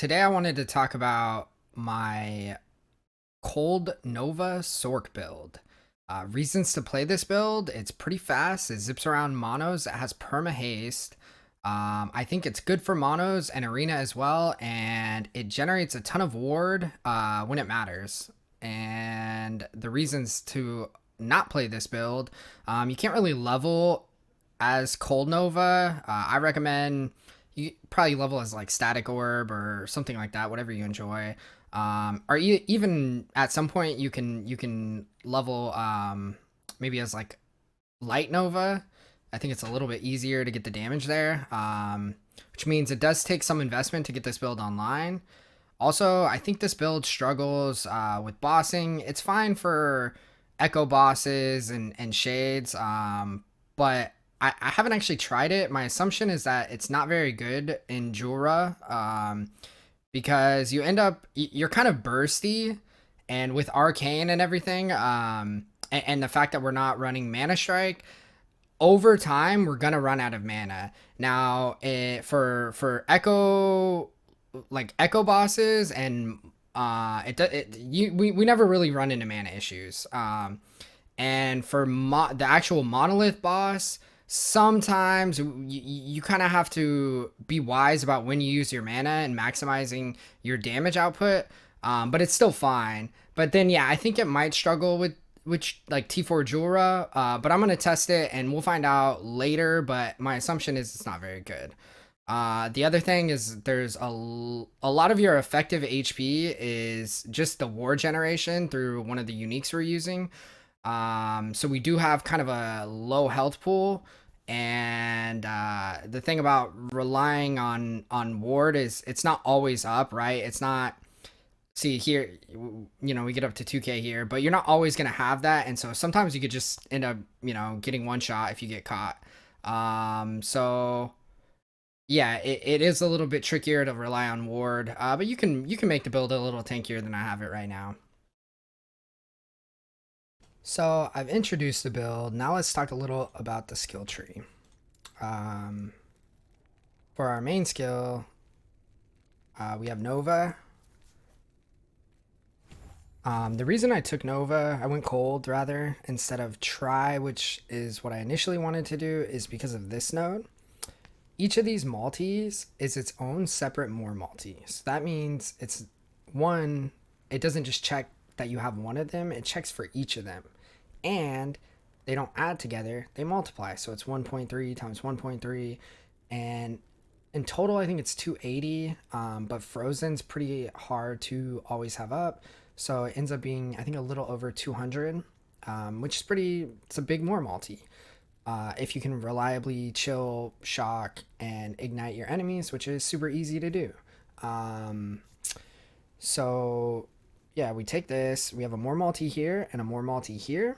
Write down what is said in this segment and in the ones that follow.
Today I wanted to talk about my Cold Nova Sorc build. Reasons to play this build: it's pretty fast, it zips around monos, it has perma haste. I think it's good for monos and arena as well, and it generates a ton of ward when it matters. And the reasons to not play this build: you can't really level as Cold Nova. I recommend you probably level as like Static Orb or something like that, whatever you enjoy. Or even at some point you can level maybe as like Light Nova. I think it's a little bit easier to get the damage there, which means it does take some investment to get this build online. Also, I think this build struggles with bossing. It's fine for Echo bosses and Shades, but I haven't actually tried it. My assumption is that it's not very good in Jura, because you end up, you're kind of bursty, and with Arcane and everything, and the fact that we're not running Mana Strike, over time we're gonna run out of mana. Now, for Echo, like Echo bosses, and we never really run into mana issues. And for the actual monolith boss, sometimes you kind of have to be wise about when you use your mana and maximizing your damage output. But it's still fine. But then, yeah, I think it might struggle with which like T4 Jura. But I'm gonna test it and we'll find out later. But my assumption is it's not very good. The other thing is there's a lot of your effective HP is just the war generation through one of the uniques we're using. So we do have kind of a low health pool, and the thing about relying on ward is it's not always up, right? It's not, see here, we get up to 2k here, but you're not always gonna have that, and so sometimes you could just end up getting one shot if you get caught. So yeah, it is a little bit trickier to rely on ward, but you can make the build a little tankier than I have it right now. So I've introduced the build. Now let's talk a little about the skill tree. For our main skill, we have Nova. The reason I took Nova, I went cold rather, instead of try, which is what I initially wanted to do, is because of this node. Each of these multis is its own separate more multi. So that means it's one, it doesn't just check that you have one of them, it checks for each of them. And they don't add together, they multiply. So it's 1.3 times 1.3, and in total I think it's 280, but Frozen's pretty hard to always have up, so it ends up being I think a little over 200, which is pretty, it's a big more multi. If you can reliably chill, shock, and ignite your enemies, which is super easy to do. So yeah, we take this, we have a more multi here and a more multi here.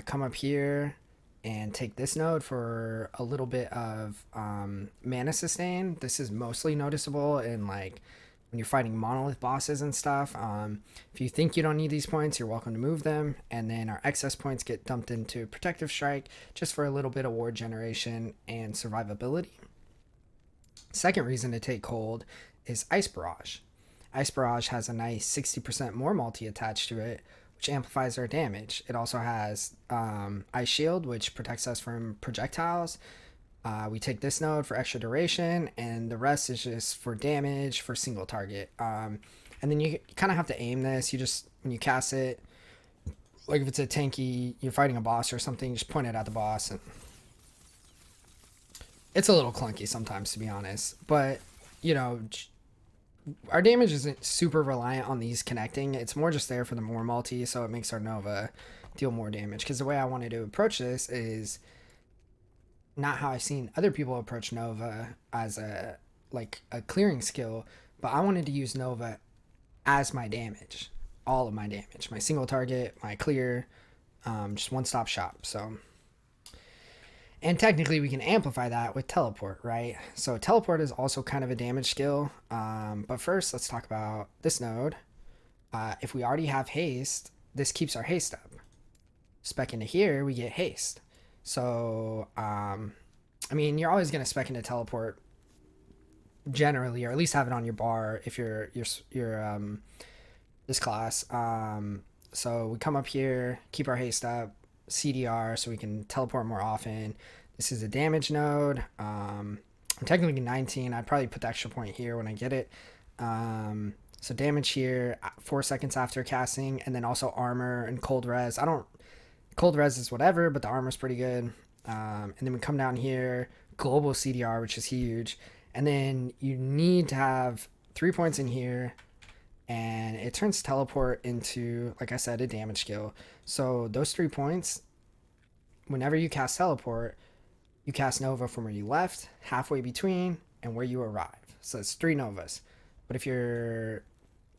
Come up here and take this node for a little bit of mana sustain. This is mostly noticeable in like when you're fighting monolith bosses and stuff. If you think you don't need these points, you're welcome to move them, and then our excess points get dumped into Protective Strike just for a little bit of ward generation and survivability. Second reason to take cold is Ice Barrage. Ice Barrage has a nice 60% more multi attached to it, which amplifies our damage. It also has Ice Shield, which protects us from projectiles. We take this node for extra duration, and the rest is just for damage for single target. And then you kind of have to aim this. You just, when you cast it, like if it's a tanky, you're fighting a boss or something, you just point it at the boss. And it's a little clunky sometimes, to be honest. But, our damage isn't super reliant on these connecting. It's more just there for the more multi, so it makes our Nova deal more damage. Because the way I wanted to approach this is not how I've seen other people approach Nova as a clearing skill, but I wanted to use Nova as my damage, all of my damage, my single target, my clear, just one-stop shop. So, and technically we can amplify that with teleport, right? So teleport is also kind of a damage skill, but first let's talk about this node. If we already have haste, this keeps our haste up. Spec into here, we get haste. So, I mean, you're always going to spec into teleport generally, or at least have it on your bar if you're this class. So we come up here, keep our haste up, CDR, so we can teleport more often. This is a damage node. I'm technically 19. I'd probably put the extra point here when I get it. So damage here, 4 seconds after casting, and then also armor and cold res. Cold res is whatever, but the armor's pretty good. And then we come down here, global CDR, which is huge. And then you need to have 3 points in here, and it turns teleport into, like I said, a damage skill. So those 3 points, whenever you cast teleport, you cast Nova from where you left, halfway between, and where you arrive. So it's 3 Novas. But if you're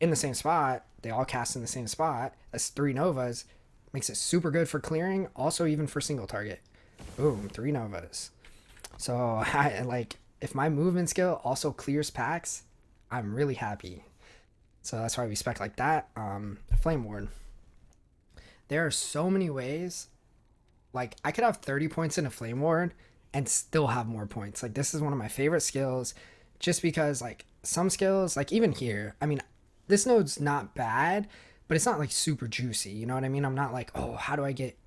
in the same spot, they all cast in the same spot, that's 3 Novas. Makes it super good for clearing, also even for single target. Boom, 3 Novas. So I like, if my movement skill also clears packs, I'm really happy. So that's why we spec like that. Flameward. There are so many ways. Like, I could have 30 points in a Flameward and still have more points. Like, this is one of my favorite skills, just because, like, some skills, like even here, I mean, this node's not bad, but it's not like super juicy. You know what I mean? I'm not like, oh, how do I get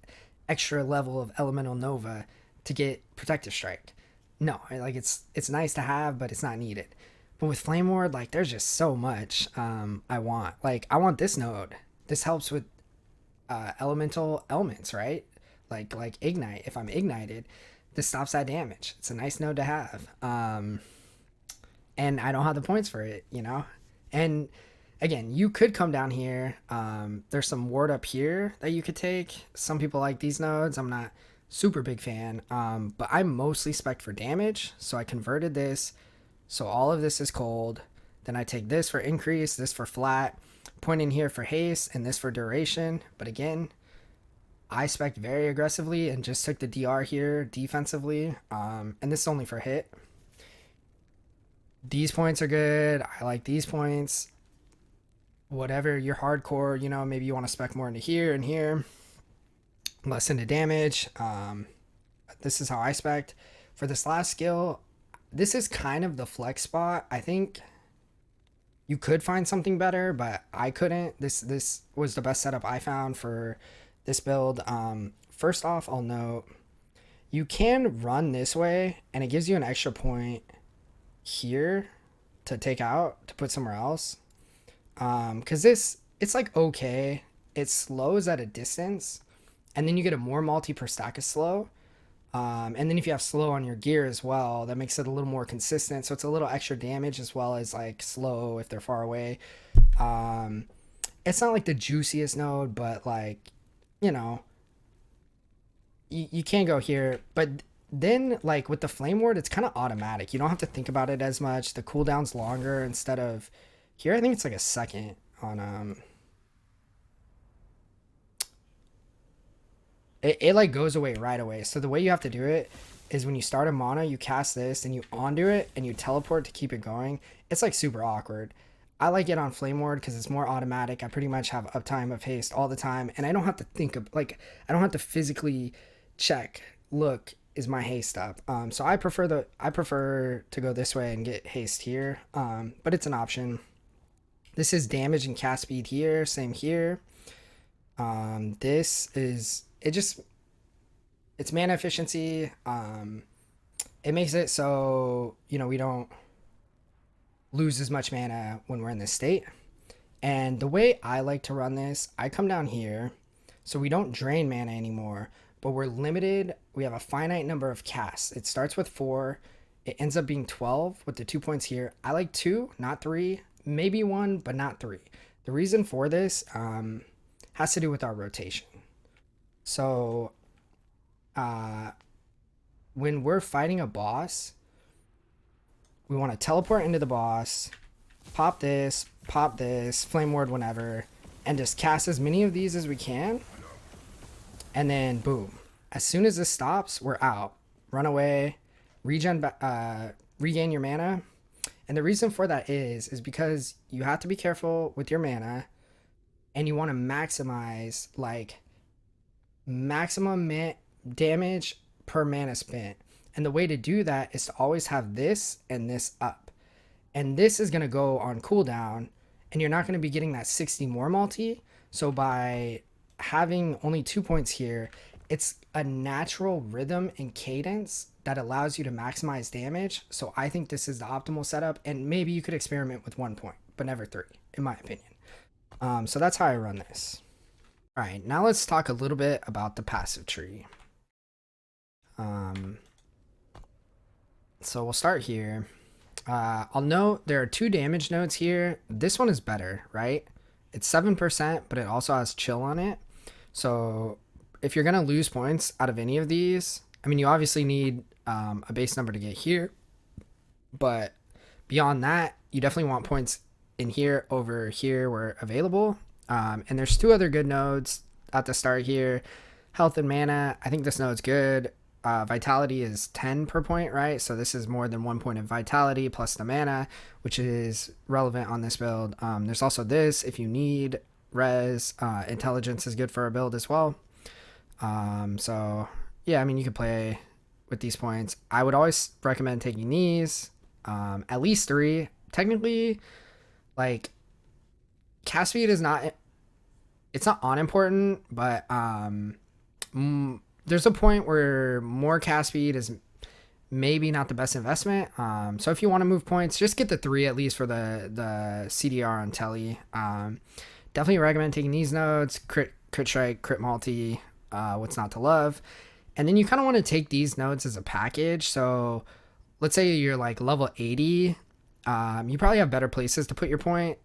extra level of Elemental Nova to get Protective Strike? No, like it's nice to have, but it's not needed. But with Flameward, like, there's just so much I want. Like, I want this node. This helps with elemental elements, right? Like Ignite. If I'm ignited, this stops that damage. It's a nice node to have. And I don't have the points for it, you know? And again, you could come down here. There's some ward up here that you could take. Some people like these nodes. I'm not super big fan, but I'm mostly spec for damage. So I converted this. So all of this is cold. Then I take this for increase, this for flat, point in here for haste, and this for duration. But again, I spec very aggressively and just took the DR here defensively. And this is only for hit. These points are good. I like these points. Whatever you're hardcore, you know, maybe you want to spec more into here and here. Less into damage. This is how I spec. For this last skill, this is kind of the flex spot. I think you could find something better, but I couldn't. This was the best setup I found for this build. First off, I'll note you can run this way, and it gives you an extra point here to take out to put somewhere else. Because it's like okay, it slows at a distance, and then you get a more multi per stack of slow. And then if you have slow on your gear as well, that makes it a little more consistent. So it's a little extra damage as well as like slow if they're far away. It's not like the juiciest node, but like, you know, you can go here. But then like with the Flameward, it's kind of automatic. You don't have to think about it as much. The cooldown's longer instead of here. I think it's like a second on It like goes away right away. So the way you have to do it is when you start a mana, you cast this and you undo it and you teleport to keep it going. It's like super awkward. I like it on Flameward because it's more automatic. I pretty much have uptime of haste all the time, and I don't have to think of, like, I don't have to physically check, look, is my haste up? So I prefer to go this way and get haste here. But it's an option. This is damage and cast speed here, same here. This is it's mana efficiency. It makes it so, you know, we don't lose as much mana when we're in this state. And the way I like to run this, I come down here, so we don't drain mana anymore, but we're limited. We have a finite number of casts. It starts with 4. It ends up being 12 with the 2 points here. I like 2, not 3, maybe 1, but not 3. The reason for this has to do with our rotation. So when we're fighting a boss, we want to teleport into the boss, pop this, Flameward whenever, and just cast as many of these as we can. And then boom. As soon as this stops, we're out. Run away, regain your mana. And the reason for that is because you have to be careful with your mana, and you want to maximize like maximum damage per mana spent. And the way to do that is to always have this and this up. and this is going to go on cooldown, and you're not going to be getting that 60 more multi. So by having only 2 points here, it's a natural rhythm and cadence that allows you to maximize damage. So I think this is the optimal setup, and maybe you could experiment with 1 point, but never 3, in my opinion. So that's how I run this. All right, now let's talk a little bit about the passive tree. So we'll start here. I'll note there are 2 damage nodes here. This one is better, right? It's 7%, but it also has chill on it. So if you're gonna lose points out of any of these, I mean, you obviously need a base number to get here, but beyond that, you definitely want points in here over here where available. And there's 2 other good nodes at the start here. Health and mana. I think this node's good. Vitality is 10 per point, right? So this is more than 1 point of vitality plus the mana, which is relevant on this build. There's also this if you need res. Intelligence is good for a build as well. So yeah, I mean, you could play with these points. I would always recommend taking these, at least 3. Technically, like, cast speed is not, it's not unimportant, but there's a point where more cast speed is maybe not the best investment. So if you want to move points, just get the 3 at least for the CDR on telly. Definitely recommend taking these nodes: crit strike, crit multi, what's not to love. And then you kind of want to take these nodes as a package. So let's say you're like level 80, you probably have better places to put your points,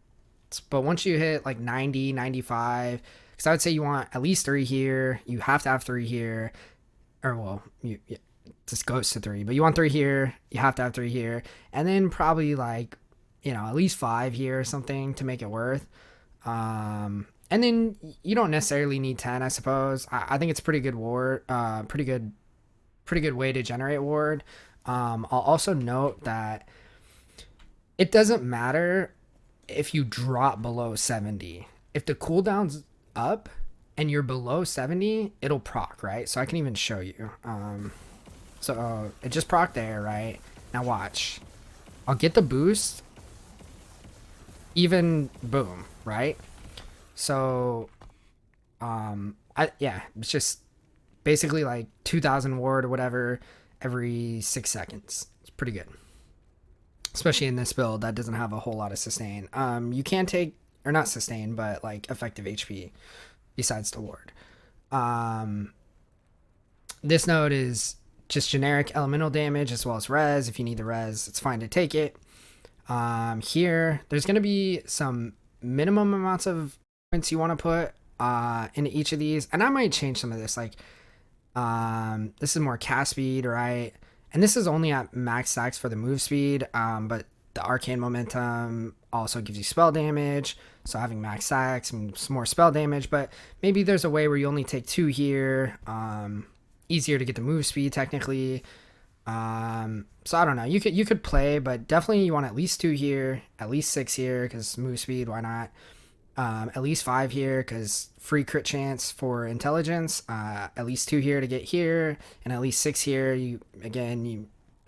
but once you hit like 90, 95, because I would say you want at least 3 here, you have to have 3 here, or well, it just goes to 3, but you want 3 here, you have to have 3 here, and then probably like, at least 5 here or something to make it worth. And then you don't necessarily need 10, I suppose. I think it's pretty good ward, pretty good way to generate ward. I'll also note that it doesn't matter if you drop below 70. If the cooldown's up and you're below 70, it'll proc, right? So I can even show you. So it just proc there, right? Now watch. I'll get the boost. Even boom, right? So it's just basically like 2,000 ward or whatever every 6 seconds. It's pretty good, especially in this build that doesn't have a whole lot of sustain. You can take, or not sustain, but like effective HP besides the ward. This node is just generic elemental damage as well as res. If you need the res, it's fine to take it. Here there's going to be some minimum amounts of points you want to put into each of these, and I might change some of this. Like this is more cast speed, right? And this is only at max stacks for the move speed, but the arcane momentum also gives you spell damage, so having max stacks and some more spell damage. But maybe there's a way where you only take 2 here, easier to get the move speed technically. So I don't know, you could play, but definitely you want at least 2 here, at least 6 here because move speed, why not? At least 5 here because free crit chance for intelligence, at least 2 here to get here, and at least 6 here.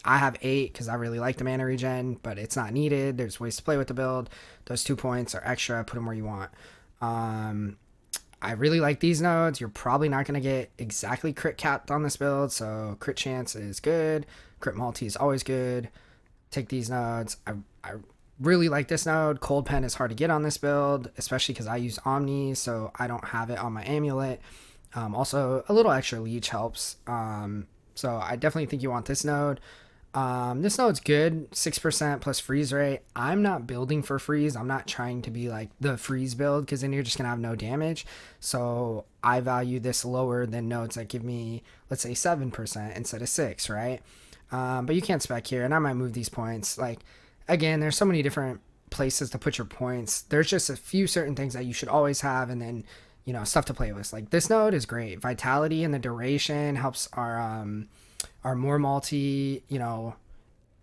I have 8 because I really like the mana regen, but it's not needed. There's ways to play with the build. Those 2 points are extra, put them where you want. I really like these nodes. You're probably not going to get exactly crit capped on this build, so crit chance is good. Crit multi is always good. Take these nodes. I really like this node. Cold Pen is hard to get on this build, especially because I use Omni, so I don't have it on my amulet. Also, a little extra leech helps. So I definitely think you want this node. This node's good, 6% plus freeze rate. I'm not building for freeze. I'm not trying to be like the freeze build because then you're just gonna have no damage. So I value this lower than nodes that give me, let's say 7% instead of 6, right? But you can't spec here, and I might move these points. Like, again, there's so many different places to put your points. There's just a few certain things that you should always have, and then, stuff to play with. Like, this node is great. Vitality and the duration helps our more multi,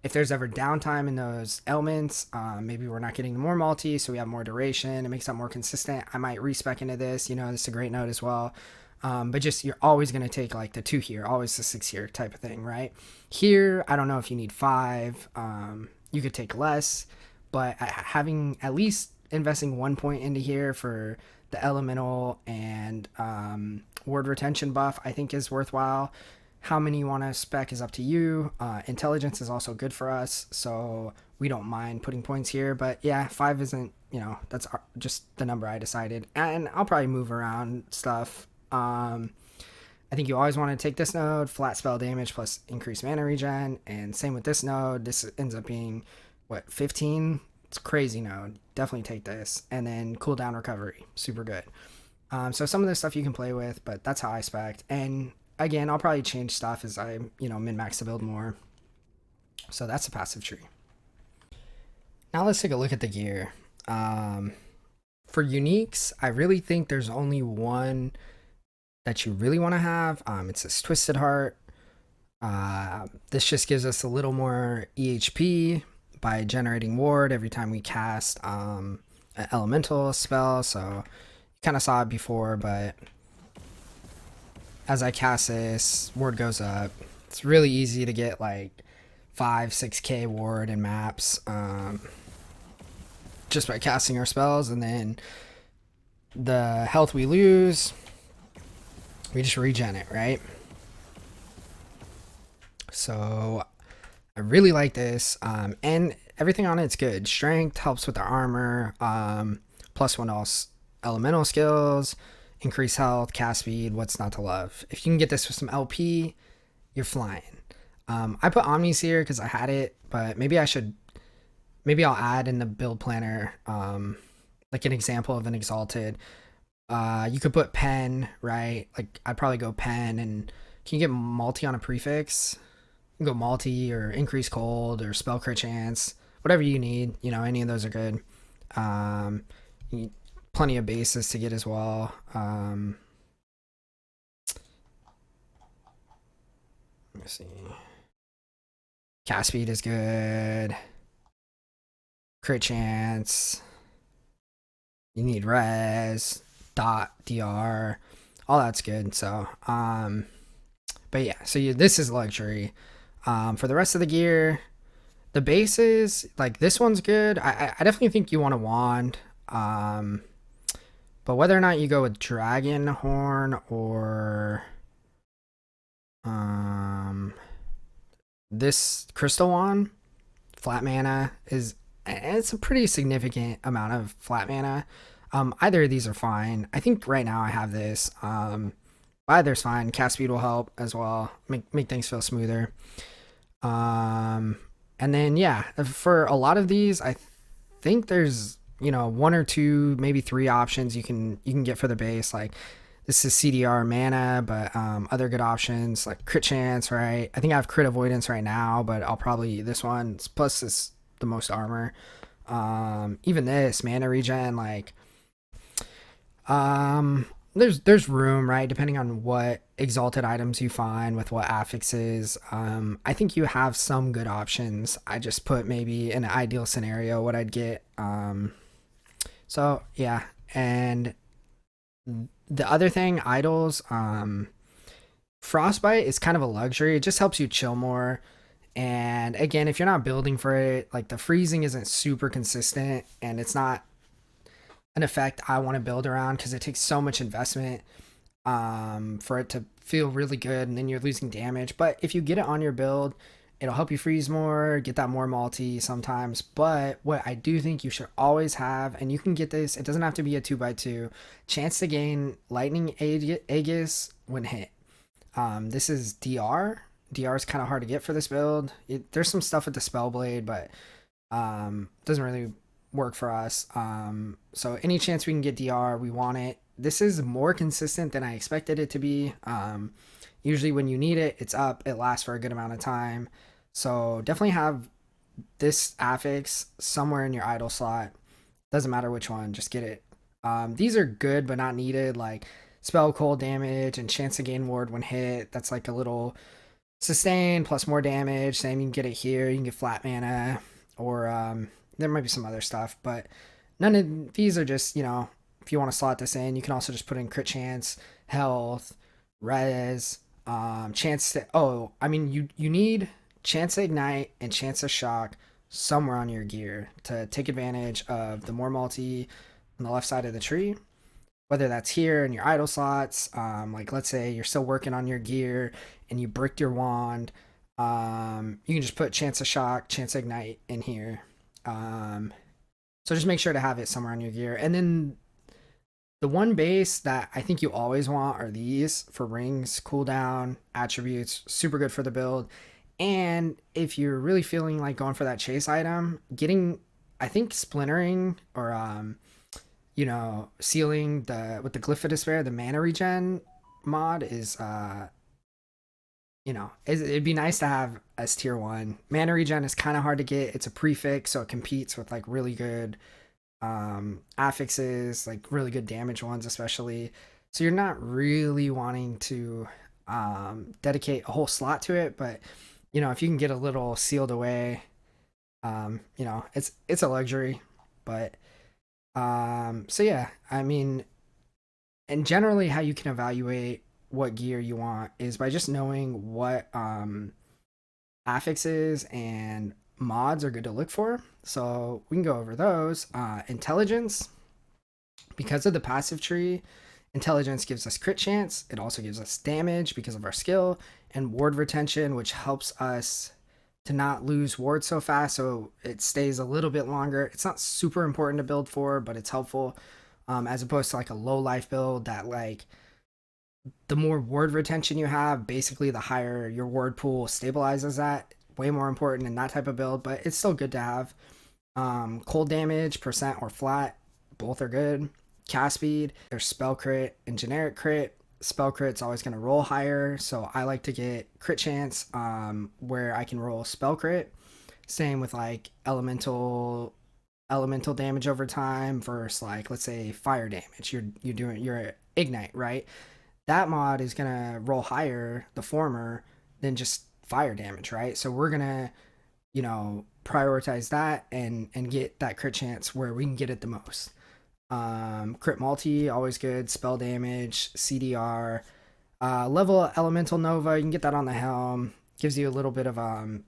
if there's ever downtime in those elements, maybe we're not getting more multi, so we have more duration. It makes that more consistent. I might respec into this, this is a great node as well. But just, you're always going to take like the 2 here, always the 6 here type of thing, right? Here, I don't know if you need 5. You could take less, but having at least investing 1 point into here for the elemental and word retention buff, I think is worthwhile. How many you want to spec is up to you. Intelligence is also good for us, so we don't mind putting points here. But yeah, 5 isn't, that's just the number I decided. And I'll probably move around stuff. I think you always want to take this node, flat spell damage plus increased mana regen. And same with this node. This ends up being, 15? It's a crazy node. Definitely take this. And then cooldown recovery. Super good. So some of this stuff you can play with, but that's how I spec'd. And again, I'll probably change stuff as I, min-max the build more. So that's a passive tree. Now let's take a look at the gear. For uniques, I really think there's only one that you really want to have. It's this Twisted Heart. This just gives us a little more EHP by generating ward every time we cast an elemental spell. So you kind of saw it before, but as I cast this, ward goes up. It's really easy to get like 5-6k ward in maps just by casting our spells, and then the health we lose, we just regen it, right? So I really like this, and everything on it's good. Strength helps with the armor, +1 all elemental skills, increase health, cast speed, what's not to love. If you can get this with some LP, you're flying. I put Omnis here because I had it, but maybe I'll add in the build planner, like an example of an Exalted. You could put Pen, right? Like I'd probably go Pen, and can you get multi on a prefix? You can go multi or increase cold or spell crit chance, whatever you need. Any of those are good. You need plenty of bases to get as well. Let me see. Cast speed is good. Crit chance. You need res, dr, all that's good. So but yeah, so this is luxury. For the rest of the gear, the bases, like this one's good. I definitely think you want a wand. But whether or not you go with Dragon Horn or this Crystal Wand, flat mana it's a pretty significant amount of flat mana. Either of these are fine. I think right now I have this. Either's fine. Cast speed will help as well. Make things feel smoother. And then yeah, for a lot of these, I think there's 1 or 2, maybe 3 options you can get for the base. Like this is CDR mana, but other good options like crit chance, right? I think I have crit avoidance right now, but I'll probably this one plus this the most armor. Even this mana regen, like there's room, right, depending on what exalted items you find with what affixes. I think you have some good options. I just put maybe in an ideal scenario what I'd get. So yeah, and the other thing, idols, frostbite is kind of a luxury. It just helps you chill more. And again, if you're not building for it, like the freezing isn't super consistent, and it's not an effect I want to build around because it takes so much investment for it to feel really good, and then you're losing damage. But if you get it on your build, it'll help you freeze more, get that more multi sometimes. But what I do think you should always have, and you can get this, it doesn't have to be a 2x2, chance to gain lightning Aegis when hit. This is DR. DR is kind of hard to get for this build. There's some stuff with the Spellblade, but doesn't really work for us. So any chance we can get DR, we want it. This is more consistent than I expected it to be. Usually when you need it, it's up. It lasts for a good amount of time. So definitely have this affix somewhere in your idle slot. Doesn't matter which one, just get it. These are good but not needed, like spell cold damage and chance to gain ward when hit. That's like a little sustain plus more damage. Same, you can get it here. You can get flat mana, or there might be some other stuff, but none of these are just, if you want to slot this in, you can also just put in crit chance, health, res, chance to, you need chance to ignite and chance to shock somewhere on your gear to take advantage of the more multi on the left side of the tree, whether that's here in your idle slots. Like let's say you're still working on your gear and you bricked your wand. You can just put chance of shock, chance of ignite in here. So just make sure to have it somewhere on your gear. And then the one base that I think you always want are these for rings, cooldown, attributes, super good for the build. And if you're really feeling like going for that chase item, getting, I think splintering or sealing with the Glyph of Despair, the mana regen mod is it'd be nice to have as tier 1. Mana regen is kind of hard to get. It's a prefix, so it competes with like really good affixes, like really good damage ones especially. So you're not really wanting to dedicate a whole slot to it, but if you can get a little sealed away, it's a luxury. But so yeah, I mean, and generally how you can evaluate what gear you want is by just knowing what affixes and mods are good to look for. So we can go over those. Intelligence, because of the passive tree, intelligence gives us crit chance. It also gives us damage because of our skill, and ward retention, which helps us to not lose ward so fast, so it stays a little bit longer. It's not super important to build for, but it's helpful, as opposed to like a low life build that like the more ward retention you have, basically the higher your ward pool stabilizes at. Way more important in that type of build, but it's still good to have. Cold damage, percent or flat, both are good. Cast speed, there's spell crit and generic crit. Spell crit's always going to roll higher, so I like to get crit chance where I can roll spell crit. Same with like elemental damage over time versus like, let's say, fire damage. You're ignite, right? That mod is gonna roll higher, the former, than just fire damage, right? So we're gonna prioritize that and get that crit chance where we can get it the most. Crit multi, always good. Spell damage, CDR, level elemental nova, you can get that on the helm. Gives you a little bit of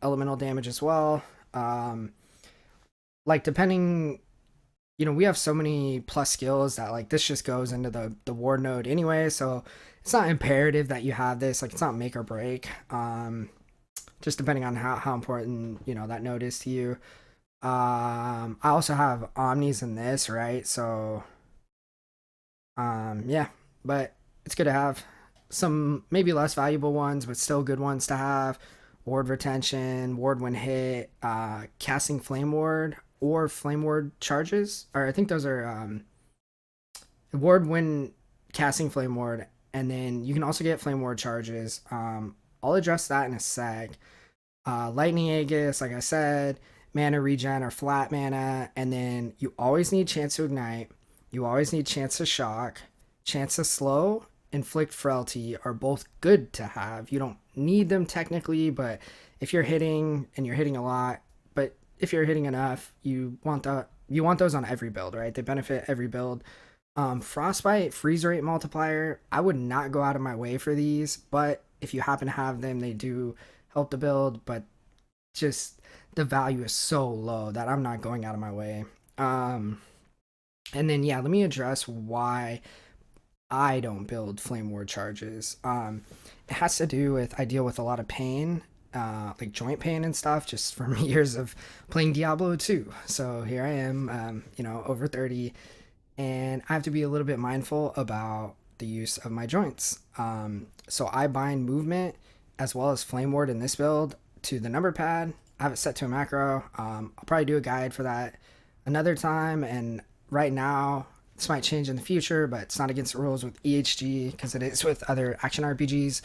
elemental damage as well. Like depending, we have so many plus skills that like this just goes into the ward node anyway, so it's not imperative that you have this. Like it's not make or break. Just depending on how important that node is to you. I also have omnis in this, right? So yeah, but it's good to have some maybe less valuable ones, but still good ones to have. Ward retention, ward when hit, casting Flameward or Flameward charges, or I think those are ward when casting Flameward, and then you can also get Flameward charges. I'll address that in a sec. Lightning Aegis, like I said, mana regen or flat mana, and then you always need chance to ignite. You always need chance to shock. Chance to slow, inflict frailty are both good to have. You don't need them technically, but if you're hitting and you're hitting a lot, but if you're hitting enough, you want those on every build, right? They benefit every build. Frostbite, freeze rate multiplier, I would not go out of my way for these, but if you happen to have them, they do help the build, but just the value is so low that I'm not going out of my way. And then yeah, let me address why I don't build Flame Ward charges. It has to do with I deal with a lot of pain, like joint pain and stuff, just from years of playing Diablo 2. So here I am, over 30, and I have to be a little bit mindful about the use of my joints. So I bind movement as well as Flame Ward in this build to the number pad. I have it set to a macro. I'll probably do a guide for that another time, and right now this might change in the future, but it's not against the rules with EHG because it is with other action RPGs.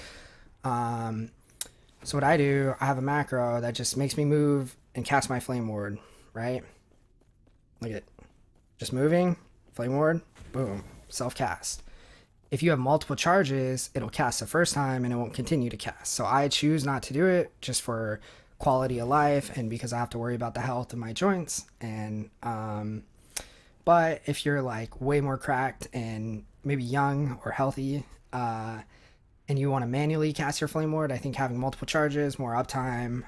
So what I do, I have a macro that just makes me move and cast my Flame Ward, right? Look at it. Just moving, Flame Ward, boom, self-cast. If you have multiple charges, it'll cast the first time and it won't continue to cast. So I choose not to do it just for quality of life and because I have to worry about the health of my joints. And but if you're like way more cracked and maybe young or healthy, and you want to manually cast your Flame Ward, I think having multiple charges, more uptime,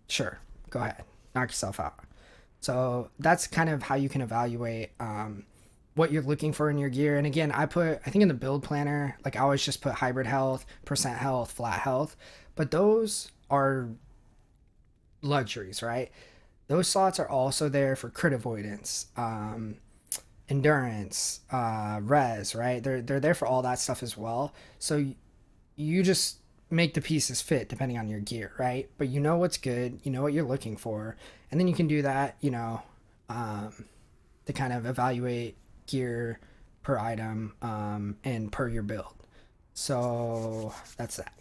sure, go ahead. knock yourself out. So that's kind of how you can evaluate what you're looking for in your gear. And again, I think in the build planner, like I always just put hybrid health, percent health, flat health, but those are luxuries, right? Those slots are also there for crit avoidance, endurance, res, right? They're there for all that stuff as well. So you just make the pieces fit depending on your gear, right? But you know what's good, you know what you're looking for, and then you can do that, to kind of evaluate gear per item and per your build. So that's that.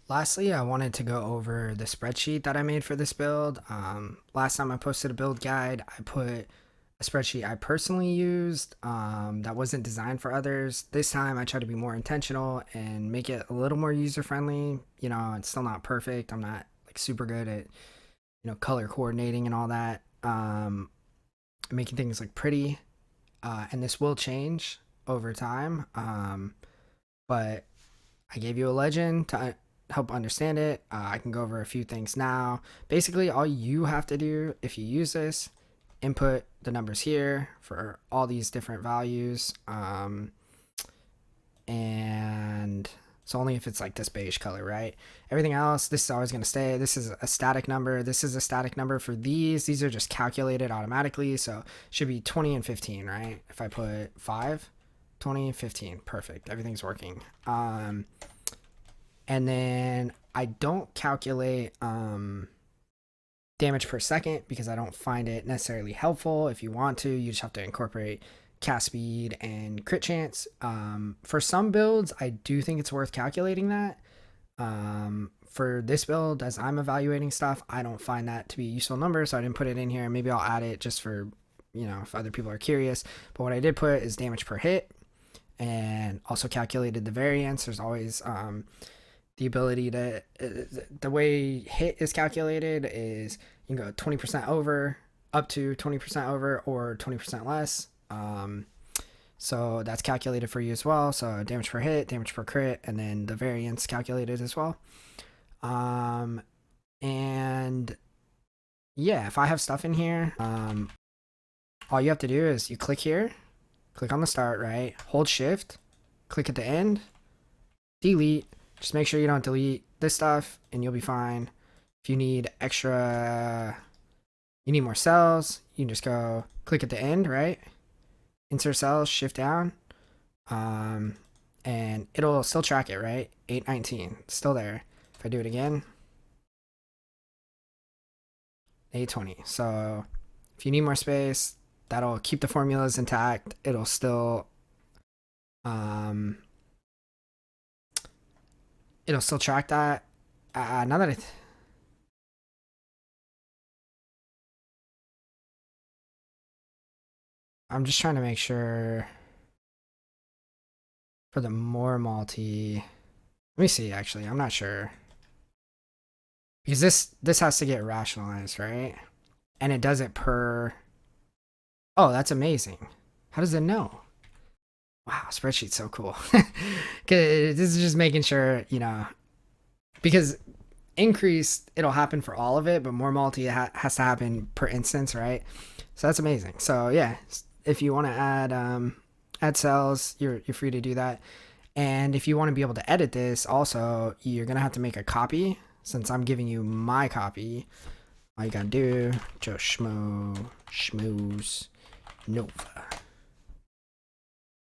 Lastly, I wanted to go over the spreadsheet that I made for this build. Last time I posted a build guide, I put a spreadsheet I personally used that wasn't designed for others. This time I tried to be more intentional and make it a little more user-friendly. It's still not perfect. I'm not like super good at, color coordinating and all that. Making things like pretty. And this will change over time. But I gave you a legend to help understand it. I can go over a few things now. Basically, all you have to do if you use this, input the numbers here for all these different values. And so only if it's like this beige color, right? Everything else, this is always going to stay. This is a static number. This is a static number for these. These are just calculated automatically. So it should be 20 and 15, right? If I put 5, 20, 15, perfect. Everything's working. And then I don't calculate damage per second because I don't find it necessarily helpful. If you want to, you just have to incorporate cast speed and crit chance. For some builds, I do think it's worth calculating that. For this build, as I'm evaluating stuff, I don't find that to be a useful number, so I didn't put it in here. Maybe I'll add it just for, if other people are curious. But what I did put is damage per hit and also calculated the variance. There's always the ability to, the way hit is calculated is you can go 20% over, up to 20% over, or 20% less. So that's calculated for you as well. So damage per hit, damage per crit, and then the variance calculated as well. And yeah, if I have stuff in here, all you have to do is you click here, click on the start, right? Hold shift, click at the end, delete. Just make sure you don't delete this stuff and you'll be fine. If you need you need more cells, you can just go click at the end, right? Insert cells, shift down, and it'll still track it, right? 819, still there. If I do it again, 820. So if you need more space, that'll keep the formulas intact. It'll still track that. Now that I'm just trying to make sure for the more multi. Let me see, actually, I'm not sure. Because this has to get rationalized, right? And it does it per. Oh, that's amazing. How does it know? Wow, spreadsheet's so cool. This is just making sure, because increase, it'll happen for all of it, but more multi has to happen per instance, right? So that's amazing. So yeah, if you want to add cells, you're free to do that. And if you want to be able to edit this, also, you're going to have to make a copy. Since I'm giving you my copy, all you got to do, Joe Schmooze Nova.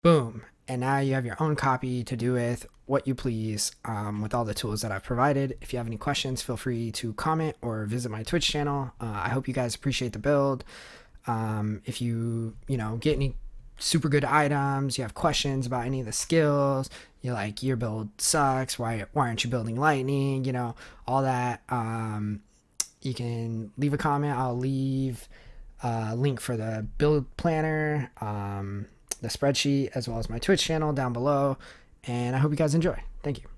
Boom. And now you have your own copy to do with what you please with all the tools that I've provided. If you have any questions, feel free to comment or visit my Twitch channel. I hope you guys appreciate the build. If you get any super good items, you have questions about any of the skills, you're like, your build sucks, why aren't you building lightning, all that, you can leave a comment. I'll leave a link for the build planner, the spreadsheet, as well as my Twitch channel down below, and I hope you guys enjoy. Thank you.